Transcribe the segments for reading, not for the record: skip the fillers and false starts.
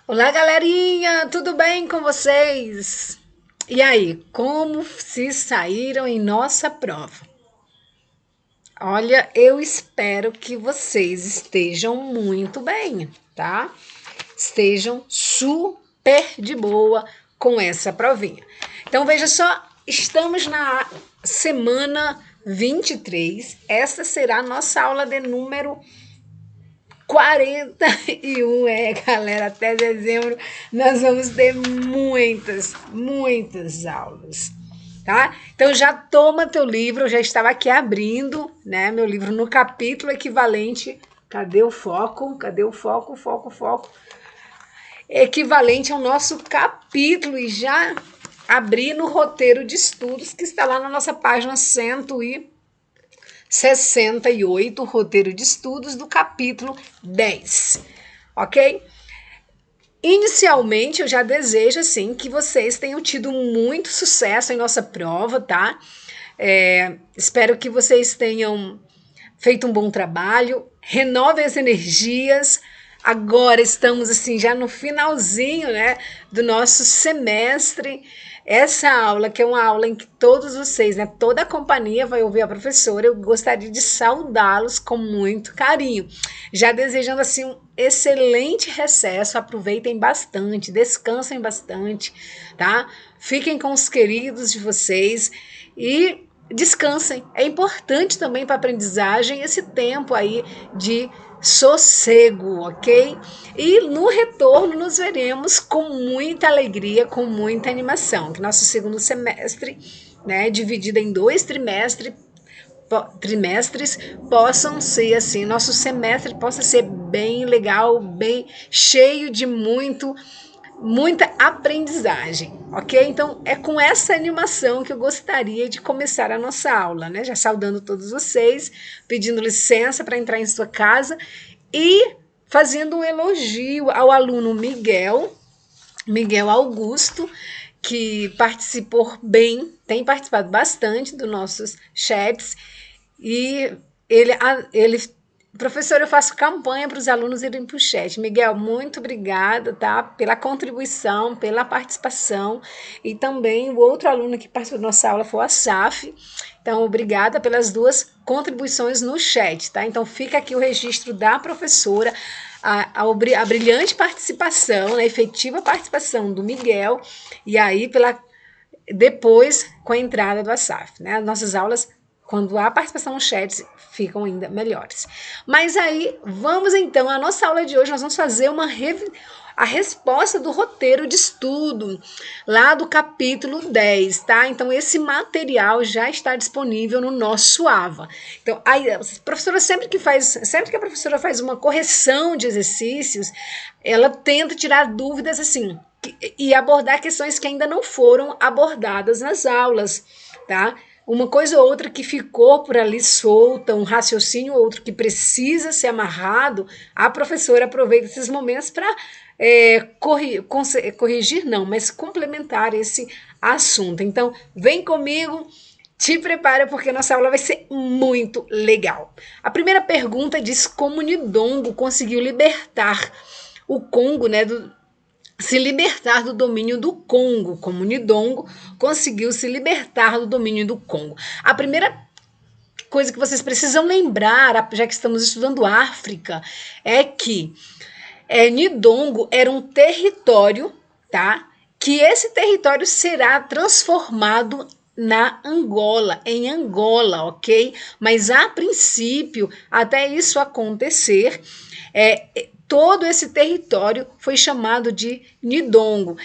Olá, galerinha, tudo bem com vocês? E aí, como se saíram em nossa prova? Olha, eu espero que vocês estejam muito bem, tá? Estejam super de boa com essa provinha. Então, veja só, estamos na semana 23. Essa será a nossa aula de número 41, galera, até dezembro nós vamos ter muitas aulas, tá? Então já toma teu livro, eu já estava aqui abrindo, né, meu livro no capítulo equivalente, cadê o foco? Cadê o foco? Foco. Equivalente ao nosso capítulo e já abri no roteiro de estudos que está lá na nossa página 168, roteiro de estudos do capítulo 10, ok? Inicialmente, eu já desejo, assim, que vocês tenham tido muito sucesso em nossa prova, tá? Espero que vocês tenham feito um bom trabalho, renovem as energias. Agora estamos, assim, já no finalzinho, né, do nosso semestre. Essa aula, que é uma aula em que todos vocês, né, toda a companhia vai ouvir a professora, eu gostaria de saudá-los com muito carinho. Já desejando, assim, um excelente recesso, aproveitem bastante, descansem bastante, tá? Fiquem com os queridos de vocês e descansem. É importante também para a aprendizagem esse tempo aí de sossego, ok? E no retorno nos veremos com muita alegria, com muita animação. Que nosso segundo semestre, né, dividido em 2 trimestres, possam ser assim, nosso semestre possa ser bem legal, bem cheio de muita aprendizagem, ok? Então é com essa animação que eu gostaria de começar a nossa aula, né? Já saudando todos vocês, pedindo licença para entrar em sua casa e fazendo um elogio ao aluno Miguel Augusto, que participou bem, tem participado bastante dos nossos chats e ele professor, eu faço campanha para os alunos irem para o chat. Miguel, muito obrigada, tá? Pela contribuição, pela participação. E também o outro aluno que participou da nossa aula foi o Asaf. Então, obrigada pelas duas contribuições no chat, tá? Então, fica aqui o registro da professora, a brilhante participação, a efetiva participação do Miguel, e aí depois com a entrada do Asaf, né? As nossas aulas, quando há participação no chat, ficam ainda melhores. Mas aí, vamos então, a nossa aula de hoje, nós vamos fazer a resposta do roteiro de estudo, lá do capítulo 10, tá? Então, esse material já está disponível no nosso AVA. Então, a professora sempre que a professora faz uma correção de exercícios, ela tenta tirar dúvidas assim, e abordar questões que ainda não foram abordadas nas aulas, tá? Uma coisa ou outra que ficou por ali solta, um raciocínio ou outro que precisa ser amarrado, a professora aproveita esses momentos para corrigir, não, mas complementar esse assunto. Então, vem comigo, te prepara porque nossa aula vai ser muito legal. A primeira pergunta diz como Nidongo conseguiu libertar o Congo, né, se libertar do domínio do Congo, como Nidongo conseguiu se libertar do domínio do Congo. A primeira coisa que vocês precisam lembrar, já que estamos estudando África, é que Nidongo era um território, tá? Que esse território será transformado em Angola, ok? Mas a princípio, até isso acontecer, todo esse território foi chamado de Nidongo.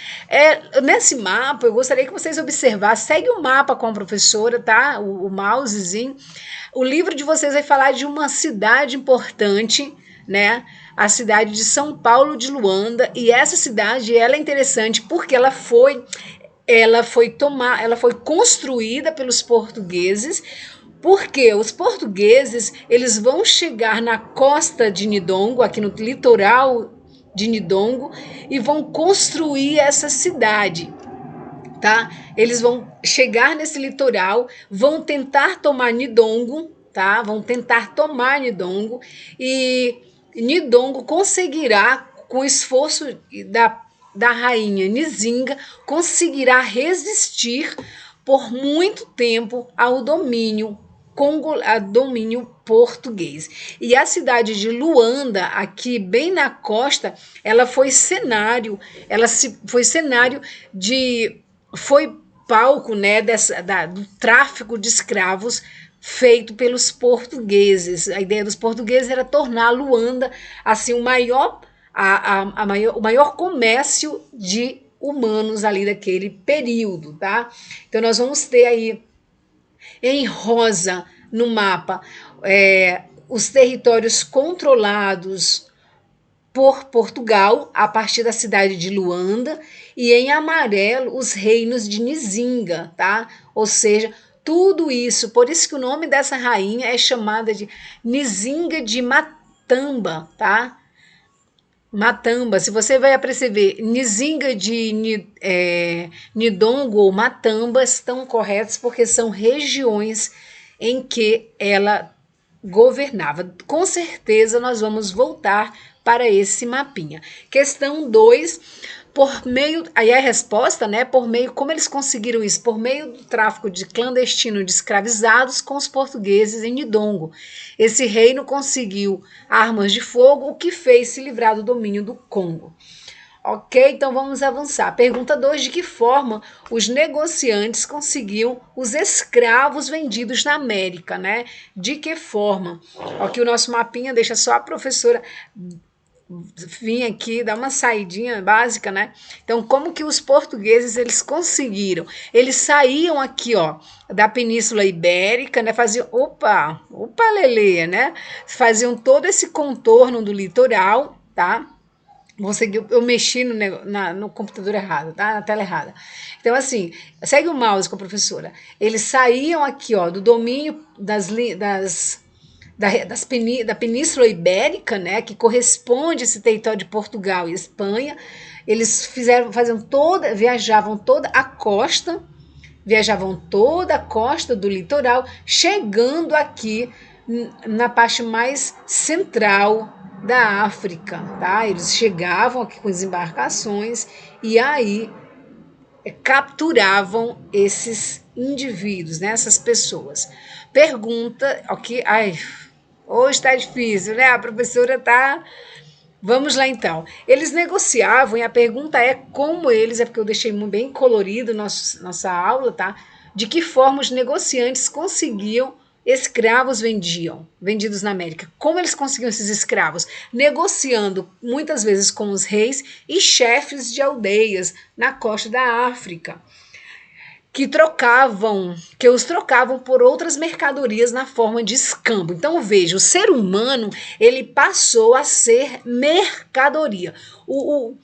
Nesse mapa, eu gostaria que vocês observassem, segue o mapa com a professora, tá? O mousezinho. O livro de vocês vai falar de uma cidade importante, né? A cidade de São Paulo de Luanda, e essa cidade ela é interessante porque ela foi construída pelos portugueses, porque os portugueses eles vão chegar na costa de Nidongo, aqui no litoral de Nidongo, e vão construir essa cidade, tá? Eles vão chegar nesse litoral, vão tentar tomar Nidongo, tá? Vão tentar tomar Nidongo, e Nidongo conseguirá com o esforço da rainha Nzinga, conseguirá resistir por muito tempo ao domínio português. E a cidade de Luanda, aqui bem na costa, ela foi cenário, foi palco, né, do tráfico de escravos feito pelos portugueses. A ideia dos portugueses era tornar Luanda assim o maior comércio de humanos ali daquele período, tá? Então nós vamos ter aí em rosa no mapa os territórios controlados por Portugal a partir da cidade de Luanda, e em amarelo os reinos de Nzinga, tá? Ou seja, tudo isso, por isso que o nome dessa rainha é chamada de Nzinga de Matamba, tá? Matamba, se você vai perceber, Nzinga de Nidongo ou Matamba estão corretos porque são regiões em que ela governava. Com certeza nós vamos voltar para esse mapinha. Questão 2, por meio, aí a resposta, né, por meio, como eles conseguiram isso? Por meio do tráfico de clandestino de escravizados com os portugueses em Nidongo. Esse reino conseguiu armas de fogo, o que fez se livrar do domínio do Congo. Ok, então vamos avançar. Pergunta 2, de que forma os negociantes conseguiam os escravos vendidos na América, né? De que forma? Aqui o nosso mapinha deixa só a professora vim aqui dar uma saidinha básica, né? Então, como que os portugueses eles conseguiram? Eles saíam aqui, ó, da Península Ibérica, né? Faziam, opa, Lelê, né? Faziam todo esse contorno do litoral, tá? Eu mexi no computador errado, tá? Na tela errada. Então, assim, segue o mouse com a professora. Eles saíam aqui, ó, do domínio da Península Ibérica, né, que corresponde a esse território de Portugal e Espanha. Eles viajavam toda a costa do litoral, chegando aqui na parte mais central da África, tá? Eles chegavam aqui com as embarcações e aí capturavam esses indivíduos, né, essas pessoas. Pergunta, ok? Hoje está difícil, né? A professora tá. Vamos lá então. Eles negociavam e a pergunta é como eles, é porque eu deixei bem colorido nossa aula, tá? De que forma os negociantes conseguiam escravos vendidos na América. Como eles conseguiam esses escravos? Negociando muitas vezes com os reis e chefes de aldeias na costa da África, que os trocavam por outras mercadorias na forma de escambo. Então veja, o ser humano ele passou a ser mercadoria. O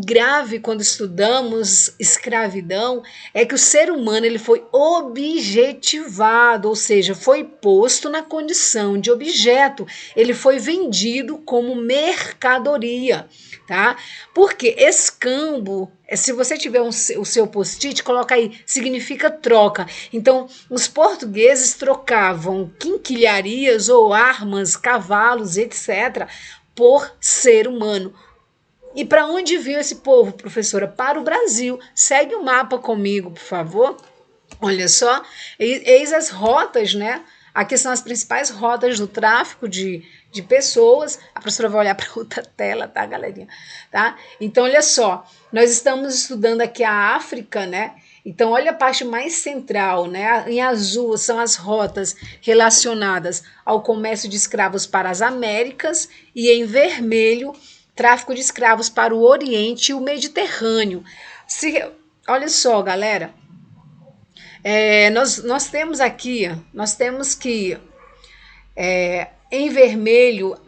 grave quando estudamos escravidão é que o ser humano ele foi objetivado, ou seja, foi posto na condição de objeto. Ele foi vendido como mercadoria, tá? Porque escambo, se você tiver o seu post-it, coloca aí, significa troca. Então, os portugueses trocavam quinquilharias ou armas, cavalos, etc., por ser humano. E para onde viu esse povo, professora? Para o Brasil. Segue o mapa comigo, por favor. Olha só, eis as rotas, né? Aqui são as principais rotas do tráfico de pessoas. A professora vai olhar para outra tela, tá, galerinha? Tá? Então, olha só, nós estamos estudando aqui a África, né? Então, olha a parte mais central, né? Em azul são as rotas relacionadas ao comércio de escravos para as Américas e em vermelho, tráfico de escravos para o Oriente e o Mediterrâneo. Olha só, galera, nós temos que em vermelho,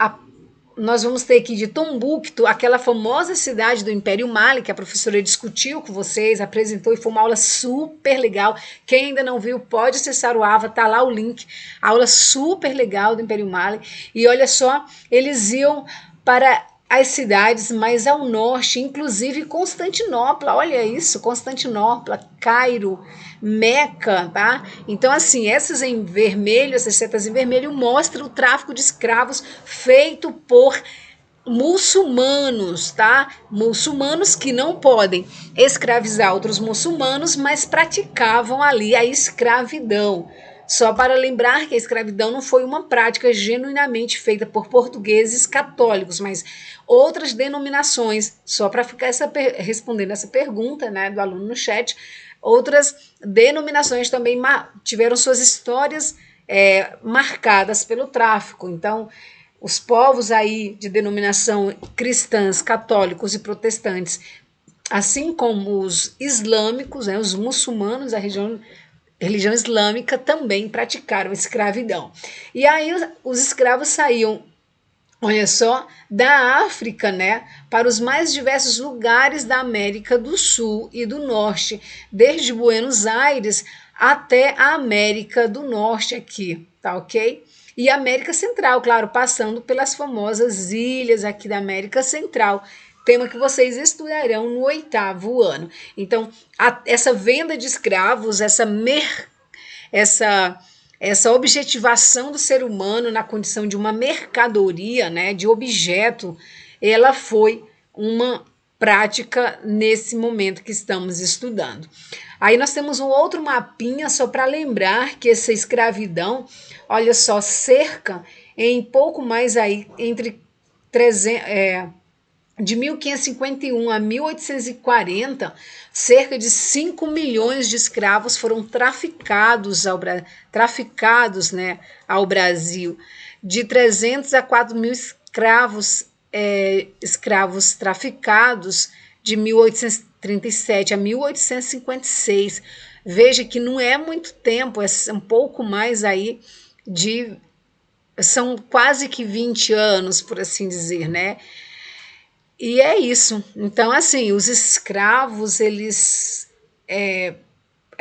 nós vamos ter aqui de Tombuctu, aquela famosa cidade do Império Mali, que a professora discutiu com vocês, apresentou e foi uma aula super legal. Quem ainda não viu, pode acessar o AVA, tá lá o link. Aula super legal do Império Mali. E olha só, eles iam para as cidades mais ao norte, inclusive Constantinopla, olha isso, Constantinopla, Cairo, Meca, tá? Então, assim, essas setas em vermelho mostram o tráfico de escravos feito por muçulmanos, tá? Muçulmanos que não podem escravizar outros muçulmanos, mas praticavam ali a escravidão. Só para lembrar que a escravidão não foi uma prática genuinamente feita por portugueses católicos, mas outras denominações, só para ficar respondendo essa pergunta, né, do aluno no chat, outras denominações também tiveram suas histórias marcadas pelo tráfico. Então, os povos aí de denominação cristãs, católicos e protestantes, assim como os islâmicos, né, os muçulmanos, a religião islâmica, também praticaram escravidão. E aí os escravos saíam, olha só, da África, né, para os mais diversos lugares da América do Sul e do Norte, desde Buenos Aires até a América do Norte aqui, tá ok? E América Central, claro, passando pelas famosas ilhas aqui da América Central, tema que vocês estudarão no 8º ano. Então, essa venda de escravos, essa objetivação do ser humano na condição de uma mercadoria, né, de objeto, ela foi uma prática nesse momento que estamos estudando. Aí nós temos um outro mapinha só para lembrar que essa escravidão, olha só, cerca em pouco mais aí entre de 1551 a 1840, cerca de 5 milhões de escravos foram traficados né, ao Brasil. De 300 a 4 mil escravos traficados de 1837 a 1856. Veja que não é muito tempo, é um pouco mais aí são quase que 20 anos, por assim dizer, né? E é isso. Então, assim, os escravos, eles é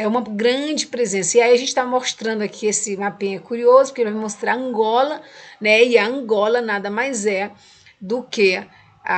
uma grande presença. E aí a gente está mostrando aqui esse mapinha curioso, porque ele vai mostrar Angola, né? E a Angola nada mais é do que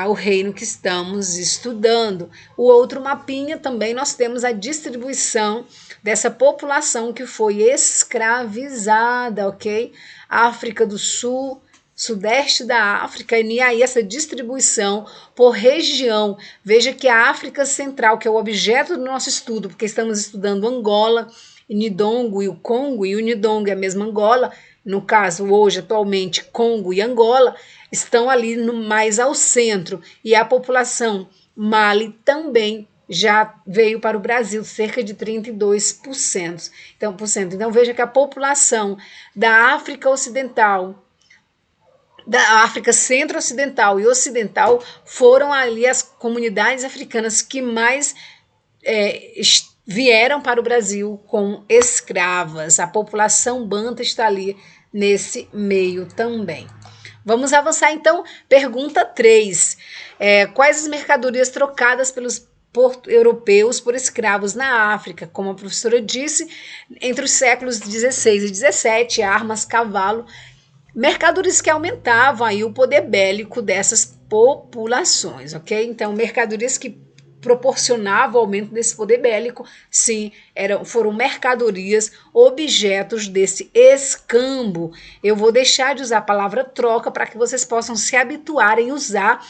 o reino que estamos estudando. O outro mapinha também nós temos a distribuição dessa população que foi escravizada, ok? África do Sul, Sudeste da África, e aí essa distribuição por região. Veja que a África Central, que é o objeto do nosso estudo, porque estamos estudando Angola, Nidongo e o Congo, e o Nidongo é a mesma Angola, no caso hoje, atualmente, Congo e Angola, estão ali mais ao centro, e a população Mali também já veio para o Brasil, cerca de 32%. Então veja que a população da África Ocidental, da África Centro-Ocidental e Ocidental foram ali as comunidades africanas que mais vieram para o Brasil com escravas. A população banta está ali nesse meio também. Vamos avançar então. Pergunta 3. Quais as mercadorias trocadas pelos europeus por escravos na África? Como a professora disse, entre os séculos 16 e 17, armas, cavalo, mercadorias que aumentavam aí o poder bélico dessas populações, ok? Então, mercadorias que proporcionavam o aumento desse poder bélico, sim, foram mercadorias, objetos desse escambo. Eu vou deixar de usar a palavra troca para que vocês possam se habituarem a usar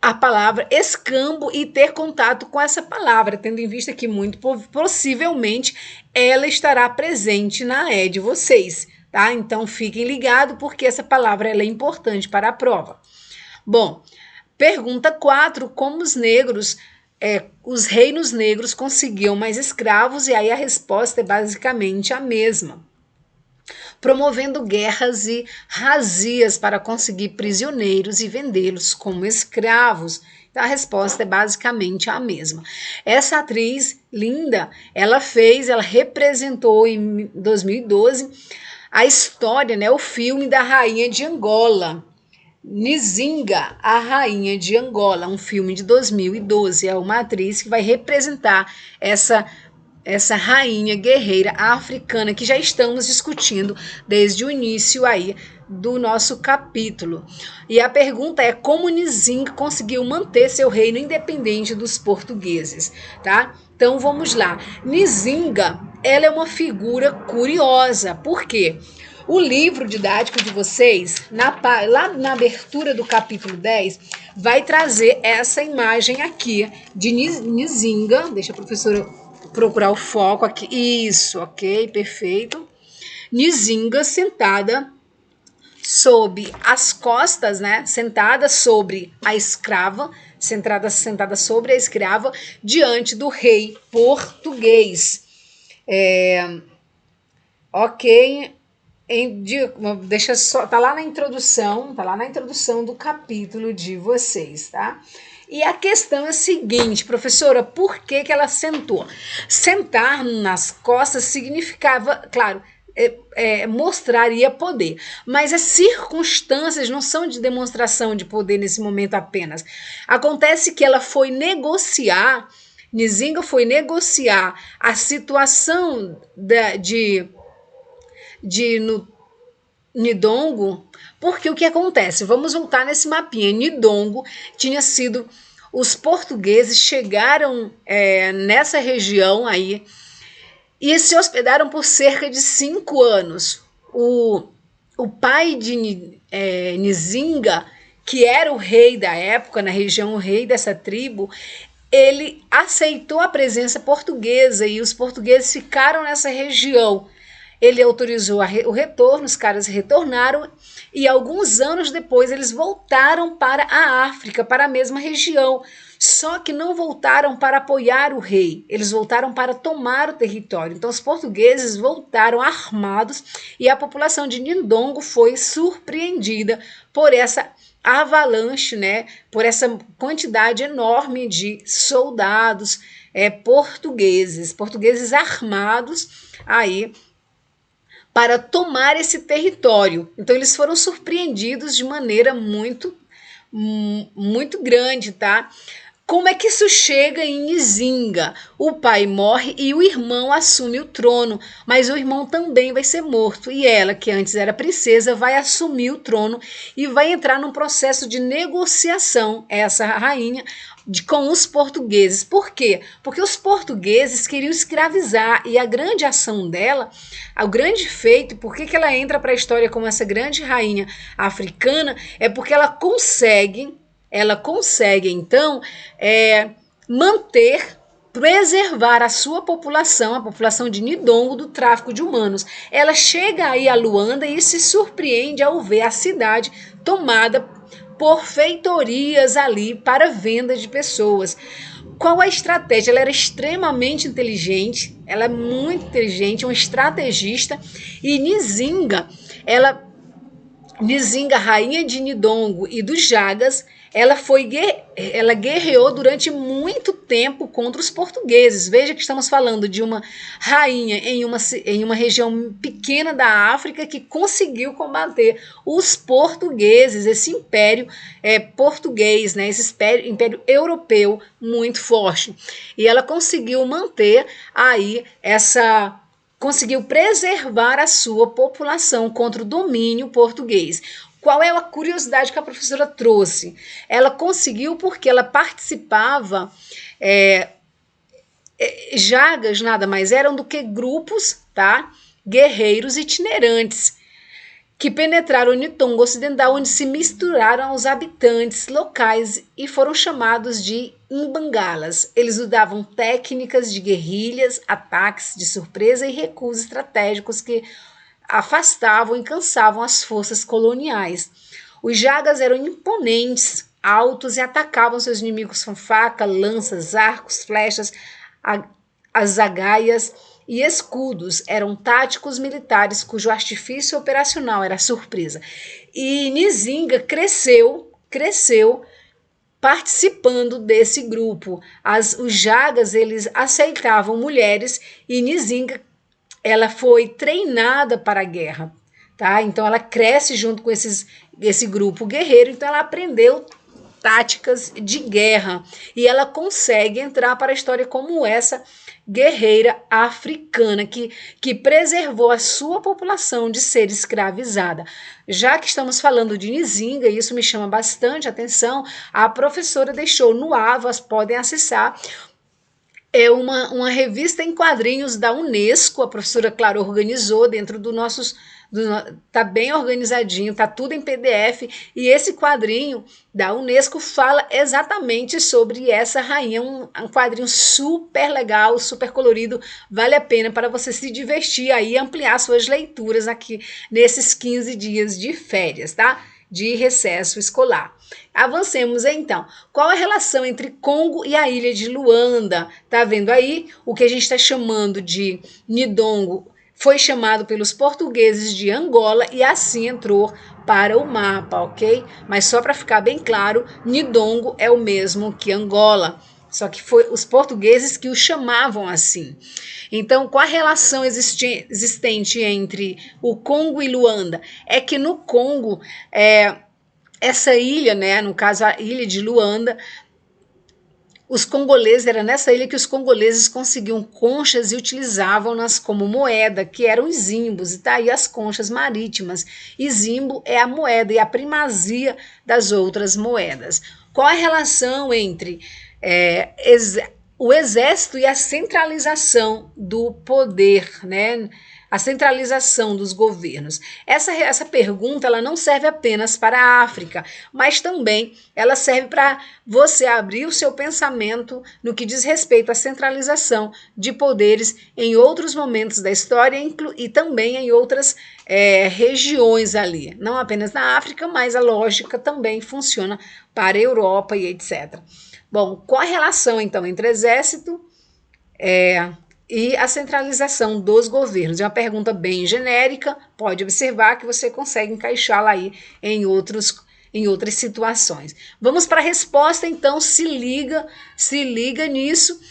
a palavra escambo e ter contato com essa palavra, tendo em vista que muito possivelmente ela estará presente na AE de vocês. Tá? Então fiquem ligados porque essa palavra ela é importante para a prova. Bom, pergunta 4, como os reinos negros conseguiam mais escravos? E aí a resposta é basicamente a mesma. Promovendo guerras e razias para conseguir prisioneiros e vendê-los como escravos. Então a resposta é basicamente a mesma. Essa atriz linda, ela representou em 2012 a história, né, o filme da Rainha de Angola, Nzinga, a Rainha de Angola, um filme de 2012. É uma atriz que vai representar essa rainha guerreira africana que já estamos discutindo desde o início aí do nosso capítulo. E a pergunta é como Nzinga conseguiu manter seu reino independente dos portugueses, tá? Então vamos lá. Nzinga, ela é uma figura curiosa. Por quê? O livro didático de vocês, lá na abertura do capítulo 10, vai trazer essa imagem aqui de Nzinga. Deixa a professora procurar o foco aqui. Isso, ok, perfeito. Nzinga sentada sob as costas, né? Sentada sobre a escrava, sentada sobre a escrava, diante do rei português. Ok, deixa só, tá lá na introdução do capítulo de vocês, tá? E a questão é a seguinte, professora, por que ela sentou? Sentar nas costas significava, claro, mostraria poder, mas as circunstâncias não são de demonstração de poder nesse momento apenas. Acontece que ela foi negociar, Nzinga foi negociar a situação de Nidongo, porque o que acontece? Vamos voltar nesse mapinha. Nidongo tinha sido, os portugueses chegaram nessa região aí e se hospedaram por cerca de 5 anos. O pai de Nzinga, que era o rei da época, na região, o rei dessa tribo, ele aceitou a presença portuguesa e os portugueses ficaram nessa região. Ele autorizou o retorno, os caras retornaram e alguns anos depois eles voltaram para a África, para a mesma região. Só que não voltaram para apoiar o rei, eles voltaram para tomar o território. Então os portugueses voltaram armados e a população de Nidongo foi surpreendida por essa avalanche, né? Por essa quantidade enorme de soldados portugueses armados aí para tomar esse território. Então eles foram surpreendidos de maneira muito grande, tá? Como é que isso chega em Nzinga? O pai morre e o irmão assume o trono, mas o irmão também vai ser morto e ela, que antes era princesa, vai assumir o trono e vai entrar num processo de negociação, essa rainha, com os portugueses. Por quê? Porque os portugueses queriam escravizar e a grande ação dela, o grande feito, por que ela entra para a história como essa grande rainha africana, é porque ela consegue então preservar a sua população, a população de Nidongo, do tráfico de humanos. Ela chega aí a Luanda e se surpreende ao ver a cidade tomada por feitorias ali para venda de pessoas. Qual a estratégia? Ela era extremamente inteligente, ela é muito inteligente, uma estrategista, e Nzinga, rainha de Nidongo e dos Jagas, ela guerreou durante muito tempo contra os portugueses. Veja que estamos falando de uma rainha em uma região pequena da África que conseguiu combater os portugueses, esse império português, né, esse império europeu muito forte. E ela conseguiu manter aí conseguiu preservar a sua população contra o domínio português. Qual é a curiosidade que a professora trouxe? Ela conseguiu porque ela participava, jagas nada mais eram do que grupos, tá? Guerreiros itinerantes, que penetraram o Nidongo Ocidental, onde se misturaram aos habitantes locais e foram chamados de Mbangalas. Eles usavam técnicas de guerrilhas, ataques de surpresa e recuos estratégicos que afastavam e cansavam as forças coloniais. Os Jagas eram imponentes, altos e atacavam seus inimigos com faca, lanças, arcos, flechas, azagaias e escudos. Eram táticos militares cujo artifício operacional era surpresa. E Nzinga cresceu participando desse grupo. Os Jagas, eles aceitavam mulheres e Nzinga, ela foi treinada para a guerra, tá? Então ela cresce junto com esse grupo guerreiro, então ela aprendeu táticas de guerra e ela consegue entrar para a história como essa guerreira africana que preservou a sua população de ser escravizada. Já que estamos falando de Nzinga, e isso me chama bastante atenção, a professora deixou no AVAS, podem acessar, É uma revista em quadrinhos da Unesco, a professora Clara organizou dentro do nossos. Tá bem organizadinho, tá tudo em PDF, e esse quadrinho da Unesco fala exatamente sobre essa rainha, um quadrinho super legal, super colorido, vale a pena para você se divertir aí e ampliar suas leituras aqui nesses 15 dias de férias, tá? De recesso escolar. Avancemos então. Qual a relação entre Congo e a ilha de Luanda? Tá vendo aí? O que a gente está chamando de Nidongo foi chamado pelos portugueses de Angola e assim entrou para o mapa, ok? Mas só para ficar bem claro, Nidongo é o mesmo que Angola. Só que foi os portugueses que o chamavam assim. Então, qual a relação existente entre o Congo e Luanda? É que no Congo, essa ilha, né, no caso a ilha de Luanda, os congoleses, era nessa ilha que os congoleses conseguiam conchas e utilizavam-nas como moeda, que eram os zimbos, e tá aí as conchas marítimas. E zimbo é a moeda e a primazia das outras moedas. Qual a relação entre o exército e a centralização do poder, né? A centralização dos governos. Essa pergunta ela não serve apenas para a África, mas também ela serve para você abrir o seu pensamento no que diz respeito à centralização de poderes em outros momentos da história e também em outras regiões ali. Não apenas na África, mas a lógica também funciona para a Europa e etc. Bom, qual a relação então entre exército e a centralização dos governos? É uma pergunta bem genérica, pode observar que você consegue encaixá-la aí em outras situações. Vamos para a resposta, então, se liga nisso,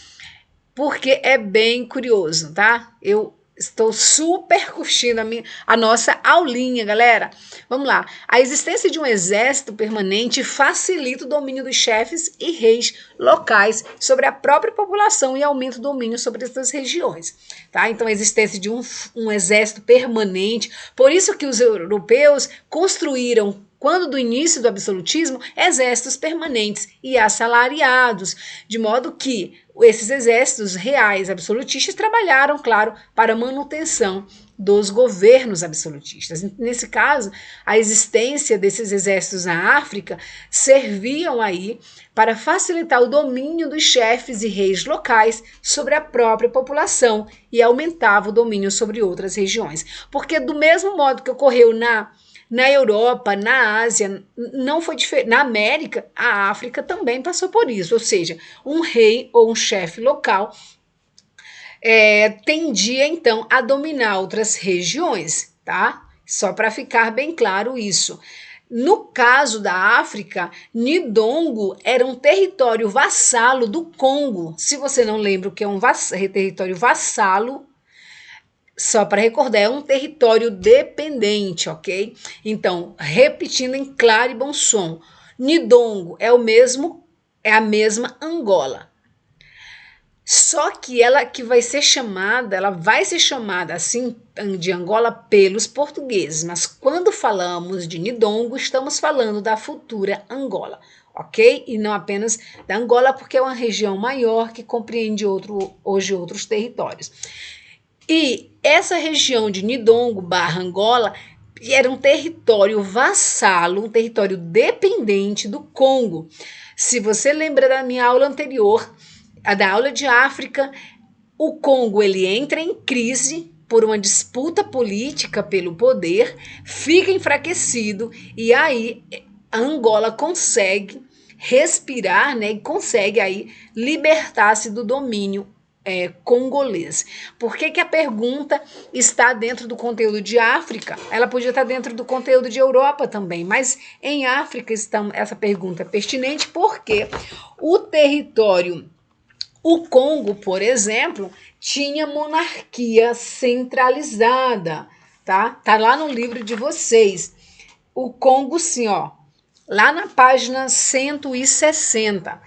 porque é bem curioso, tá? Eu estou super curtindo a nossa aulinha, galera. Vamos lá. A existência de um exército permanente facilita o domínio dos chefes e reis locais sobre a própria população e aumenta o domínio sobre essas regiões. Tá? Então, a existência de um exército permanente. Por isso que os europeus construíram, quando do início do absolutismo, exércitos permanentes e assalariados, de modo que esses exércitos reais absolutistas trabalharam, claro, para a manutenção dos governos absolutistas. Nesse caso, a existência desses exércitos na África serviam aí para facilitar o domínio dos chefes e reis locais sobre a própria população e aumentava o domínio sobre outras regiões. Porque do mesmo modo que ocorreu na Europa, na Ásia, não foi diferente. Na América, a África também passou por isso, ou seja, um rei ou um chefe local tendia então a dominar outras regiões, tá? Só para ficar bem claro isso. No caso da África, Nidongo era um território vassalo do Congo. Se você não lembra o que é um território vassalo, só para recordar, é um território dependente, ok? Então, repetindo em claro e bom som, Nidongo é a mesma Angola. Só que ela vai ser chamada assim de Angola pelos portugueses, mas quando falamos de Nidongo, estamos falando da futura Angola, ok? E não apenas da Angola, porque é uma região maior que compreende hoje outros territórios. E essa região de Nidongo / Angola era um território vassalo, um território dependente do Congo. Se você lembra da minha aula anterior, da aula de África, o Congo ele entra em crise por uma disputa política pelo poder, fica enfraquecido e aí a Angola consegue respirar, né, e consegue aí libertar-se do domínio congolês. Por que a pergunta está dentro do conteúdo de África? Ela podia estar dentro do conteúdo de Europa também, mas em África essa pergunta é pertinente porque o Congo, por exemplo, tinha monarquia centralizada, tá? Tá lá no livro de vocês. O Congo, sim, ó, lá na página 160.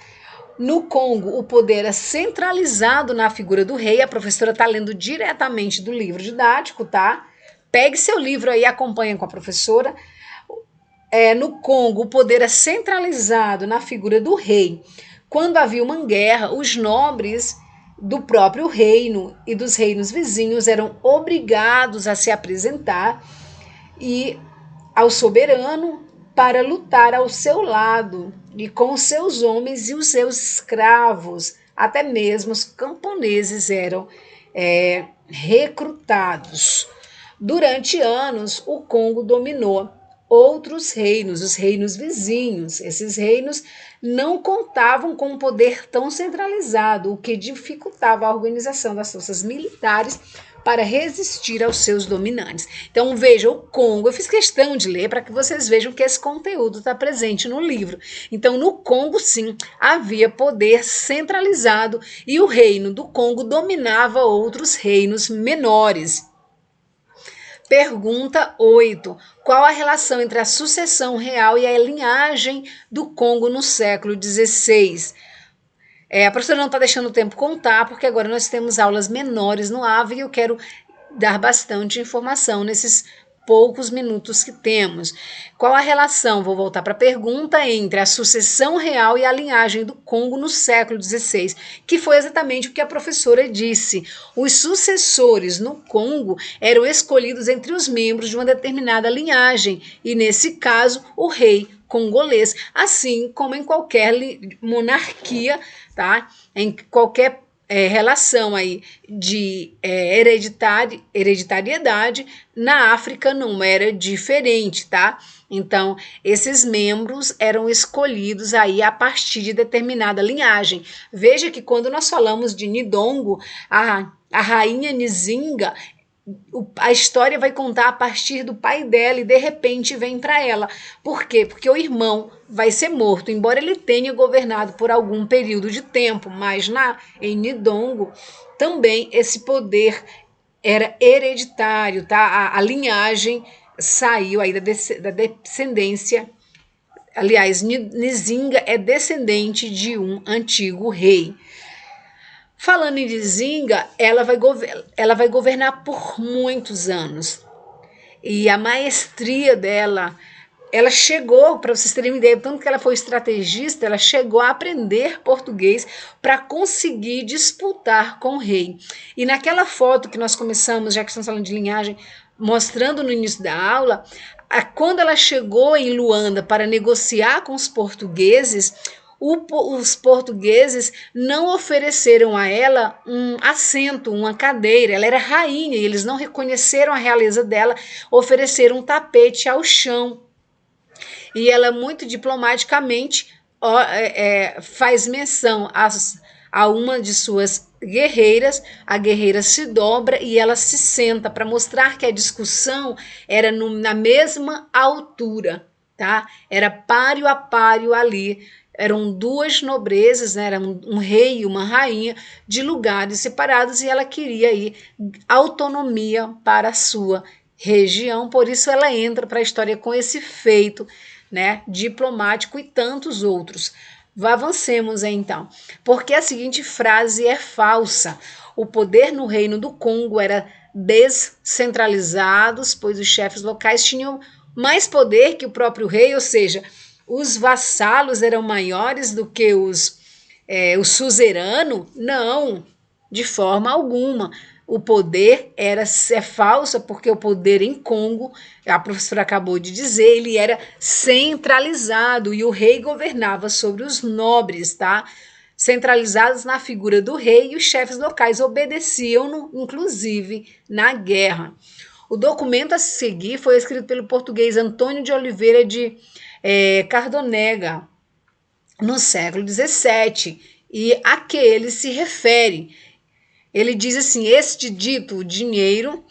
No Congo, o poder é centralizado na figura do rei. A professora está lendo diretamente do livro didático, tá? Pegue seu livro aí e acompanhe com a professora. No Congo, o poder é centralizado na figura do rei. Quando havia uma guerra, os nobres do próprio reino e dos reinos vizinhos eram obrigados a se apresentar e ao soberano para lutar ao seu lado e com os seus homens e os seus escravos. Até mesmo os camponeses eram recrutados. Durante anos, o Congo dominou outros reinos, os reinos vizinhos. Esses reinos não contavam com um poder tão centralizado, o que dificultava a organização das forças militares para resistir aos seus dominantes. Então veja, o Congo, eu fiz questão de ler para que vocês vejam que esse conteúdo está presente no livro. Então no Congo, sim, havia poder centralizado e o reino do Congo dominava outros reinos menores. Pergunta 8. Qual a relação entre a sucessão real e a linhagem do Congo no século XVI? A professora não está deixando o tempo contar, porque agora nós temos aulas menores no AVE e eu quero dar bastante informação nesses poucos minutos que temos. Qual a relação, vou voltar para a pergunta, entre a sucessão real e a linhagem do Congo no século XVI, que foi exatamente o que a professora disse. Os sucessores no Congo eram escolhidos entre os membros de uma determinada linhagem, e nesse caso, o rei congolês, assim como em qualquer monarquia, tá? Em qualquer relação aí de hereditariedade, na África não era diferente, tá? Então, esses membros eram escolhidos aí a partir de determinada linhagem. Veja que quando nós falamos de Nidongo, a rainha Nzinga, a história vai contar a partir do pai dela e de repente vem para ela. Por quê? Porque o irmão vai ser morto, embora ele tenha governado por algum período de tempo, mas em Nidongo também esse poder era hereditário, tá? A linhagem saiu aí da descendência. Aliás, Nzinga é descendente de um antigo rei. Falando em Nzinga, ela vai governar por muitos anos. E a maestria dela, ela chegou, para vocês terem uma ideia, tanto que ela foi estrategista, ela chegou a aprender português para conseguir disputar com o rei. E naquela foto que nós começamos, já que estamos falando de linhagem, mostrando no início da aula, quando ela chegou em Luanda para negociar com os portugueses, os portugueses não ofereceram a ela um assento, uma cadeira. Ela era rainha e eles não reconheceram a realeza dela, ofereceram um tapete ao chão. E ela muito diplomaticamente faz menção a uma de suas guerreiras. A guerreira se dobra e ela se senta para mostrar que a discussão era na mesma altura, tá? Era páreo a páreo ali. Eram duas nobrezas, né? Era um rei e uma rainha de lugares separados e ela queria aí autonomia para a sua região, por isso ela entra para a história com esse feito, né, diplomático e tantos outros. Avancemos então, porque a seguinte frase é falsa. O poder no reino do Congo era descentralizado, pois os chefes locais tinham mais poder que o próprio rei, ou seja, os vassalos eram maiores do que o suzerano? Não, de forma alguma. O poder é falso, porque o poder em Congo, a professora acabou de dizer, ele era centralizado e o rei governava sobre os nobres, tá? Centralizados na figura do rei, e os chefes locais obedeciam-no, inclusive na guerra. O documento a seguir foi escrito pelo português Antônio de Oliveira de Cardonega, no século XVII, e a que ele se refere. Ele diz assim: este dito dinheiro,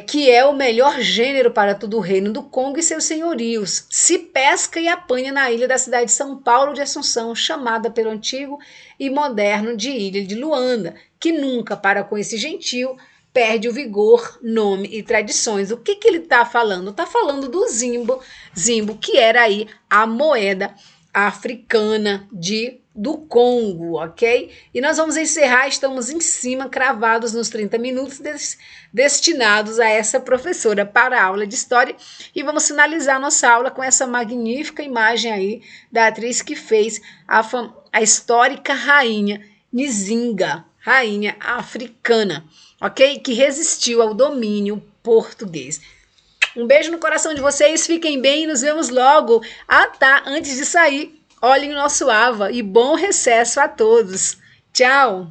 que é o melhor gênero para todo o reino do Congo e seus senhorios, se pesca e apanha na ilha da cidade de São Paulo de Assunção, chamada pelo antigo e moderno de Ilha de Luanda, que nunca, para com esse gentio, perde o vigor, nome e tradições. O que ele está falando? Está falando do zimbo, que era aí a moeda africana do Congo, ok? E nós vamos encerrar, estamos em cima, cravados nos 30 minutos destinados a essa professora para a aula de história, e vamos finalizar nossa aula com essa magnífica imagem aí da atriz que fez a histórica rainha Nzinga, rainha africana, ok? Que resistiu ao domínio português. Um beijo no coração de vocês, fiquem bem, nos vemos logo. Ah tá, antes de sair, olhem o nosso AVA e bom recesso a todos. Tchau!